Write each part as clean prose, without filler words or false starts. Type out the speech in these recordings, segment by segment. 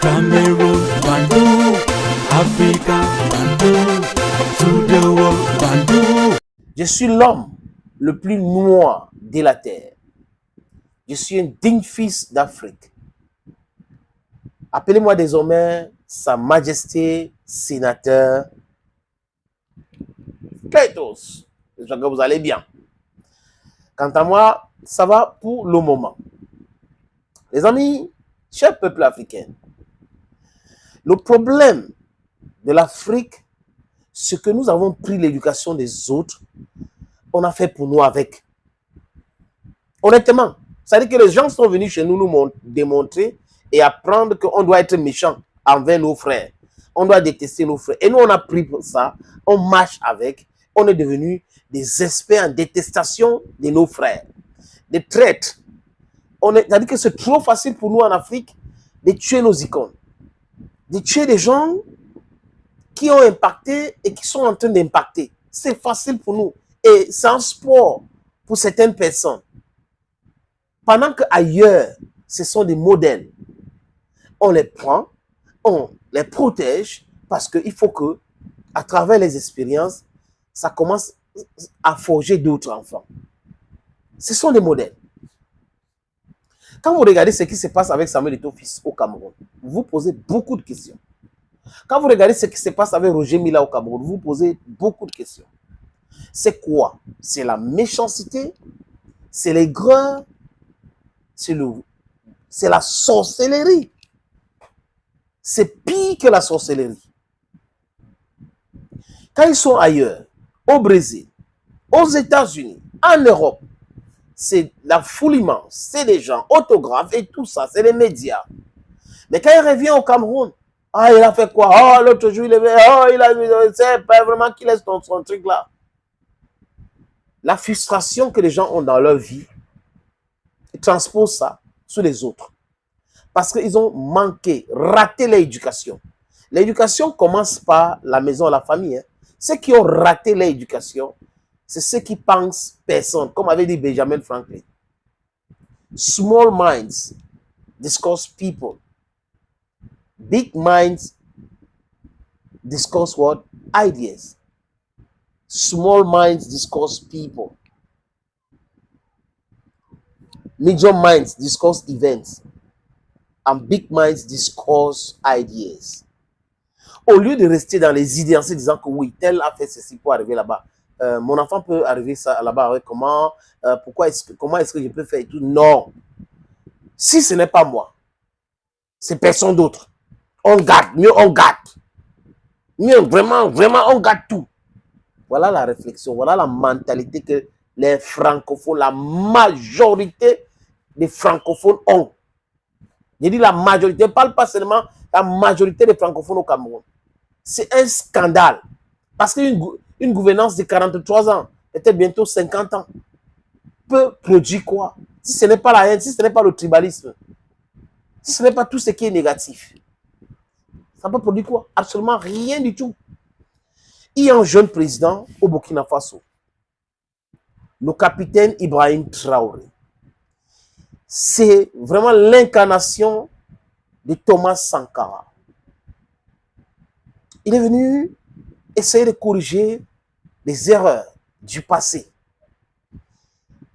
Cameroon, Bandung, Africa, Bandung, to the world, Bandung. Je suis l'homme le plus noir de la terre. Je suis un digne fils d'Afrique. Appelez-moi désormais Sa Majesté Sénateur Kletos. J'espère que vous allez bien. Quant à moi, ça va pour le moment. Les amis, cher peuple africain, le problème de l'Afrique, c'est que nous avons pris l'éducation des autres, on a fait pour nous avec. Honnêtement, c'est-à-dire que les gens sont venus chez nous nous démontrer et apprendre qu'on doit être méchant envers nos frères. On doit détester nos frères. Et nous, on a pris pour ça, on marche avec, on est devenus des experts en détestation de nos frères, des traîtres. C'est-à-dire que c'est trop facile pour nous en Afrique de tuer nos icônes, de tuer des gens qui ont impacté et qui sont en train d'impacter. C'est facile pour nous. Et c'est un sport pour certaines personnes. Pendant qu'ailleurs, ce sont des modèles. On les prend, on les protège parce qu'il faut que, à travers les expériences, ça commence à forger d'autres enfants. Ce sont des modèles. Quand vous regardez ce qui se passe avec Samuel Eto'o fils au Cameroun, vous vous posez beaucoup de questions. Quand vous regardez ce qui se passe avec Roger Mila au Cameroun, vous vous posez beaucoup de questions. C'est quoi? C'est la méchanceté? C'est l'aigreur? C'est la sorcellerie? C'est pire que la sorcellerie. Quand ils sont ailleurs, au Brésil, aux États-Unis, en Europe, c'est la foule immense, c'est des gens, autographes et tout ça, c'est les médias. Mais quand il revient au Cameroun, ah, il a fait quoi? Oh, l'autre jour, il a c'est pas vraiment qu'il laisse son truc là. La frustration que les gens ont dans leur vie, ils transposent ça sur les autres. Parce qu'ils ont manqué, raté l'éducation. L'éducation commence par la maison, la famille. Hein. Ceux qui ont raté l'éducation, c'est ceux qui pensent personne, comme avait dit Benjamin Franklin. Small minds discuss people. Big minds discuss what? Ideas. Small minds discuss people. Medium minds discuss events. And big minds discuss ideas. Au lieu de rester dans les idées en se disant que oui, tel a fait ceci pour arriver là-bas. Mon enfant peut arriver là-bas avec comment, comment est-ce que je peux faire et tout. Non. Si ce n'est pas moi, c'est personne d'autre. On gâte, mieux on gâte. Mieux, vraiment, vraiment, on gâte tout. Voilà la réflexion, voilà la mentalité que les francophones, la majorité des francophones ont. Je dis la majorité, je ne parle pas seulement la majorité des francophones au Cameroun. C'est un scandale. Parce qu'une gouvernance de 43 ans, peut-être bientôt 50 ans, peut produire quoi? Si ce n'est pas la haine, si ce n'est pas le tribalisme, si ce n'est pas tout ce qui est négatif, ça peut produire quoi? Absolument rien du tout. Il y a un jeune président au Burkina Faso, le capitaine Ibrahim Traoré. C'est vraiment l'incarnation de Thomas Sankara. Il est venu essayer de corriger les erreurs du passé.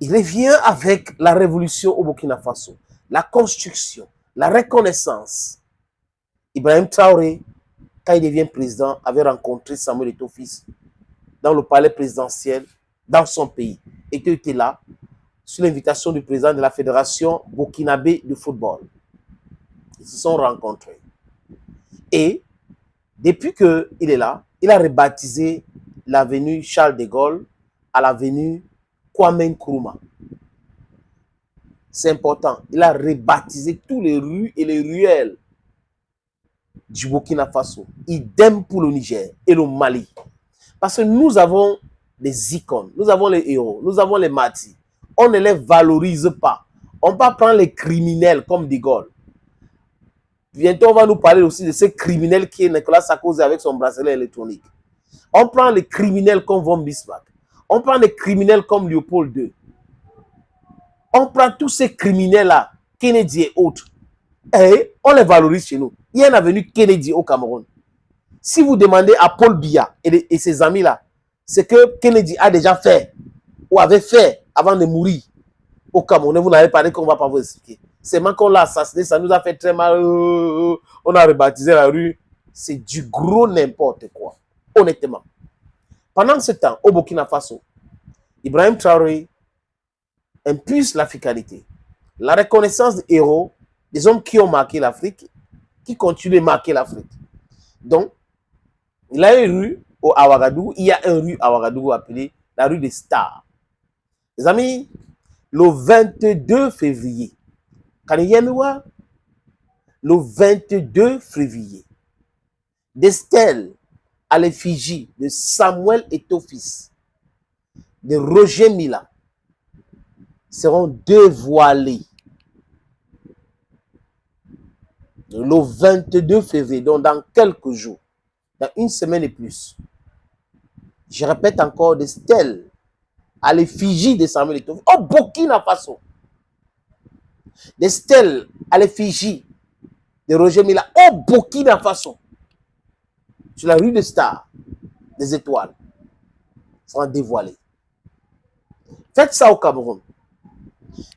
Il revient avec la révolution au Burkina Faso, la construction, la reconnaissance. Ibrahim Traoré, quand il devient président, avait rencontré Samuel Eto'o fils dans le palais présidentiel dans son pays. Eto'o était là, sur l'invitation du président de la Fédération burkinabé de football. Ils se sont rencontrés. Et depuis qu'il est là, il a rebaptisé l'avenue Charles de Gaulle à l'avenue Kwame Nkrumah. C'est important. Il a rebaptisé tous les rues et les ruelles du Burkina Faso. Idem pour le Niger et le Mali. Parce que nous avons des icônes, nous avons les héros, nous avons les martyrs. On ne les valorise pas. On ne peut pas prendre les criminels comme de Gaulle. Bientôt, on va nous parler aussi de ces criminels qui est Nicolas Sarkozy avec son bracelet électronique. On prend les criminels comme von Bismarck. On prend les criminels comme Léopold II. On prend tous ces criminels-là, Kennedy et autres. Et on les valorise chez nous. Il y a une avenue Kennedy au Cameroun. Si vous demandez à Paul Biya et ses amis-là, ce que Kennedy a déjà fait ou avait fait avant de mourir au Cameroun, vous n'avez pas dit qu'on ne va pas vous expliquer. C'est même qu'on l'a assassiné, ça nous a fait très mal. On a rebaptisé la rue. C'est du gros n'importe quoi, honnêtement. Pendant ce temps, au Burkina Faso, Ibrahim Traoré impulse l'africanité. La reconnaissance des héros, des hommes qui ont marqué l'Afrique, qui continuent de marquer l'Afrique. Donc, il y a une rue à Ouagadougou, il y a une rue à Ouagadougou appelée la rue des Stars. Les amis, le 22 février, le 22 février, des stèles à l'effigie de Samuel Eto'o-Fils, de Roger Mila, seront dévoilées. Le 22 février, donc dans quelques jours, dans une semaine et plus. Je répète encore, des stèles à l'effigie de Samuel Eto'o-Fils au Burkina Faso. Des stèles à l'effigie de Roger Mila au Burkina Faso. Sur la rue des Stars, des étoiles, seront dévoilées. Faites ça au Cameroun.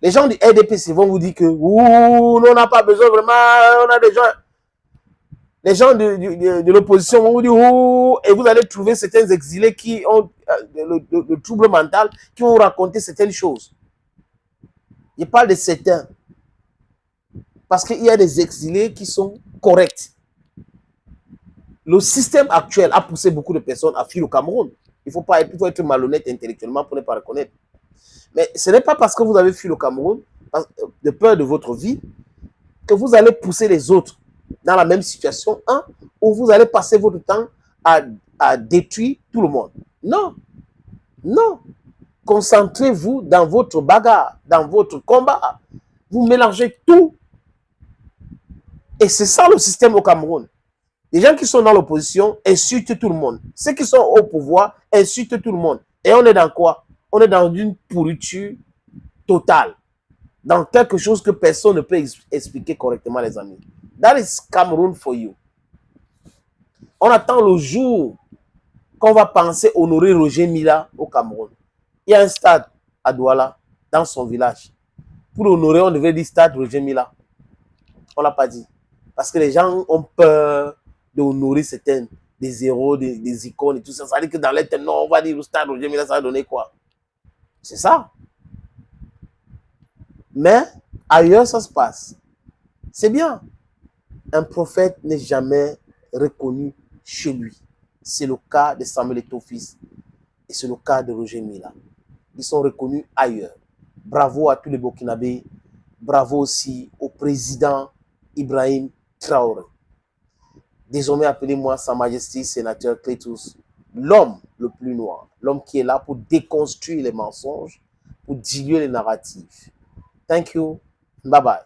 Les gens du RDPC vont vous dire que on n'a pas besoin vraiment, on a des gens. Les gens de l'opposition vont vous dire et vous allez trouver certains exilés qui ont le trouble mental, qui vont vous raconter certaines choses. Je parle de certains. Parce qu'il y a des exilés qui sont corrects. Le système actuel a poussé beaucoup de personnes à fuir le Cameroun. Il faut être malhonnête intellectuellement pour ne pas reconnaître. Mais ce n'est pas parce que vous avez fui le Cameroun, de peur de votre vie, que vous allez pousser les autres dans la même situation, où vous allez passer votre temps à détruire tout le monde. Non. Non. Concentrez-vous dans votre bagarre, dans votre combat. Vous mélangez tout. Et c'est ça le système au Cameroun. Les gens qui sont dans l'opposition insultent tout le monde. Ceux qui sont au pouvoir insultent tout le monde. Et on est dans quoi? On est dans une pourriture totale. Dans quelque chose que personne ne peut expliquer correctement, les amis. That is Cameroon for you. On attend le jour qu'on va penser honorer Roger Mila au Cameroun. Il y a un stade à Douala, dans son village. Pour honorer, on devait dire stade Roger Mila. On ne l'a pas dit. Parce que les gens ont peur d'honorer certains, des héros, des icônes et tout ça. Ça veut dire que dans les non, on va dire le stade Roger Mila, ça va donner quoi? C'est ça. Mais ailleurs, ça se passe. C'est bien. Un prophète n'est jamais reconnu chez lui. C'est le cas de Samuel Eto'o-Fils et c'est le cas de Roger Mila. Ils sont reconnus ailleurs. Bravo à tous les Burkinabés. Bravo aussi au président Ibrahim Traoré. Désormais, appelez-moi Sa Majesté Sénateur Cletus, l'homme le plus noir, l'homme qui est là pour déconstruire les mensonges, pour diluer les narratifs. Thank you. Bye bye.